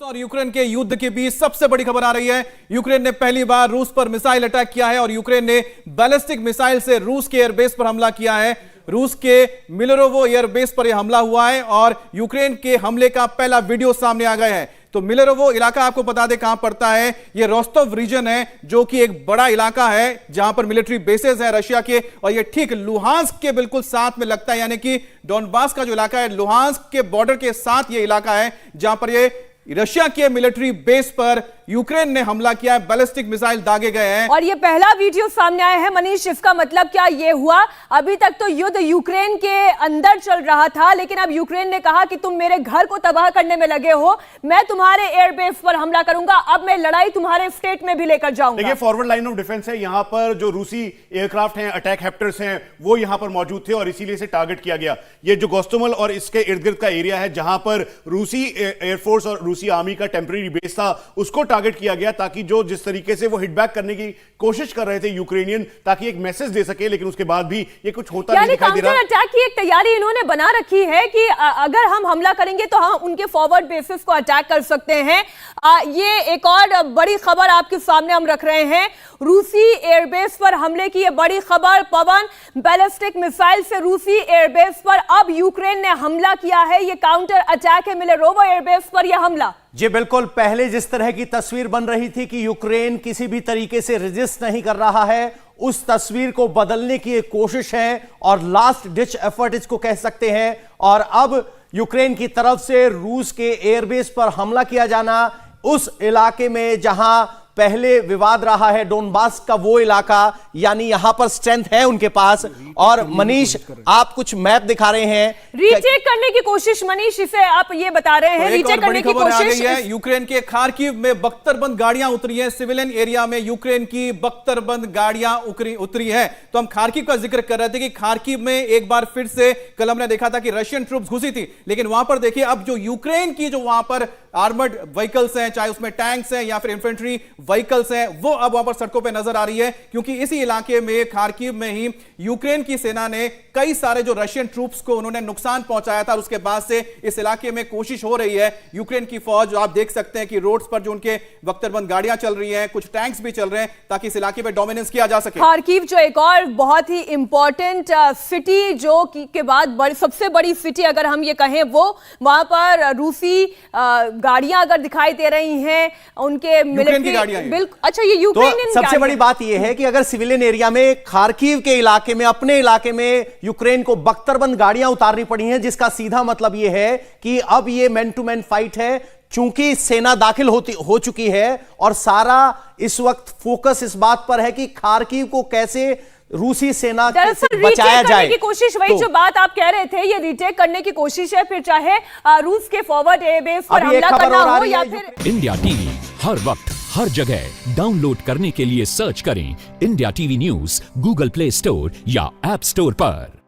और यूक्रेन के युद्ध के बीच सबसे बड़ी खबर आ रही है। यूक्रेन ने पहली बार रूस पर मिसाइल अटैक किया है और यूक्रेन ने बैलिस्टिक मिसाइल से रूस के एयरबेस पर हमला किया है। रूस के मिलेरोवो एयरबेस पर यह हमला हुआ है और यूक्रेन के हमले का पहला वीडियो सामने आ गया है। तो मिलेरोवो इलाका आपको बता दें कहां पड़ता है। यह रोस्तोव रीजन है जो कि एक बड़ा इलाका है जहां पर मिलिट्री बेसेस हैं रशिया के, और यह ठीक लुहांस्क के बिल्कुल साथ में लगता है, यानी कि डोनबास का जो इलाका है लुहांस्क के बॉर्डर के साथ यह इलाका है जहां पर यह रशिया के मिलिट्री बेस पर यूक्रेन ने हमला किया है, बैलिस्टिक मिसाइल दागे गए हैं। और ये पहला वीडियो सामने आया है। मनीष, इसका मतलब क्या ये हुआ? अभी तक तो युद्ध यूक्रेन के अंदर चल रहा था, लेकिन अब यूक्रेन ने कहा कि तुम मेरे घर को तबाह करने में लगे हो, मैं तुम्हारे एयरबेस पर हमला करूंगा, अब मैं लड़ाई तुम्हारे स्टेट में भी लेकर जाऊंगा। देखिए, फॉरवर्ड लाइन ऑफ डिफेंस है। यहां पर जो रूसी एयरक्राफ्ट हैं, अटैक हेप्टर्स हैं, वो यहां पर मौजूद थे और इसीलिए इसे टारगेट किया गया। ये जो गोस्टोमल और इसके इर्द गिर्द का एरिया है जहां पर रूसी एयरफोर्स और रूसी आर्मी का टेम्परेरी बेस था, उसको टारगेट किया गया ताकि जो जिस तरीके से वो हिट बैक करने की कोशिश कर रहे थे यूक्रेनियन, ताकि एक मैसेज दे सके, लेकिन उसके बाद भी ये कुछ होता नहीं दिखाई दे रहा। काउंटर अटैक की एक तैयारी इन्होंने बना रखी है कि अगर हम हमला करेंगे तो हम उनके फॉरवर्ड बेसिस को अटैक कर सकते हैं। ये एक और बड़ी खबर आपके सामने हम रख रहे हैं। रूसी एयरबेस पर हमले की ये बड़ी खबर। पवन, बैलिस्टिक मिसाइल से रूसी एयरबेस पर अब यूक्रेन ने हमला किया है। ये काउंटर अटैक है मिलेरोवो एयरबेस पर यह हमला। जी बिल्कुल, पहले जिस तरह की तस्वीर बन रही थी कि यूक्रेन किसी भी तरीके से रेजिस्ट नहीं कर रहा है, उस तस्वीर को बदलने की एक कोशिश है और लास्ट डिच एफर्ट इसको कह सकते हैं। और अब यूक्रेन की तरफ से रूस के एयरबेस पर हमला किया जाना, उस इलाके में जहां पहले विवाद रहा है, डोनबास का वो इलाका, यानी यहां पर स्ट्रेंथ है उनके पास। और मनीष, आप कुछ मैप दिखा रहे हैं, रीटेक करने की कोशिश। मनीष, इसे आप ये बता रहे हैं, रीटेक करने की कोशिश है। यूक्रेन के खार्किव में बख्तरबंद गाड़ियां उतरी हैं। सिविलियन एरिया में यूक्रेन की बख्तरबंद गाड़ियां उतरी हैं। तो हम खार्किव का जिक्र कर रहे थे कि खार्किव में एक बार फिर से कल हमने देखा था कि रशियन ट्रूप्स घुसी थी, लेकिन वहां पर देखिए अब जो यूक्रेन की जो वहां पर आर्मर्ड व्हीकल्स हैं, चाहे उसमें टैंक्स हैं या फिर इंफेंट्री व्हीकल्स हैं, वो अब वहां पर सड़कों पे नजर आ रही है, क्योंकि इसी इलाके में खार्किव में ही यूक्रेन की सेना ने कई सारे जो रशियन ट्रूप्स को उन्होंने नुकसान पहुंचाया था। उसके बाद से इस इलाके में कोशिश हो रही है यूक्रेन की फौज, आप देख सकते हैं कि रोड्स पर जो उनके बख्तरबंद गाड़ियां चल रही हैं, कुछ टैंक्स भी चल रहे हैं, ताकि इस इलाके में डोमिनेंस किया जा सके। खार्किव जो एक और बहुत ही इंपॉर्टेंट सिटी, जो के बाद सबसे बड़ी सिटी अगर हम ये कहें, वो वहां पर रूसी गाड़ियां अगर दिखाई दे रही हैं, उनके मिलिट्री बिल्कुल। अच्छा, ये यूक्रेनियन सबसे बड़ी बात यह है कि अगर सिविलियन एरिया में खार्किव के इलाके में, अपने इलाके में यूक्रेन को बख्तरबंद गाड़ियां उतारनी पड़ी हैं, जिसका सीधा मतलब यह है कि अब यह मैन टू मैन फाइट है। चूंकि सेना दाखिल हो चुकी है और सारा इस वक्त फोकस इस बात पर है कि खार्किव को कैसे रूसी सेना से बचाया जाए की कोशिश। वही जो बात आप कह रहे थे, ये रिटेक करने की कोशिश है, फिर चाहे रूस के फॉरवर्ड एयरबेस पर हमला करना हो या फिर। इंडिया टीवी हर वक्त हर जगह डाउनलोड करने के लिए सर्च करें India TV news Google play store या ऐप स्टोर पर।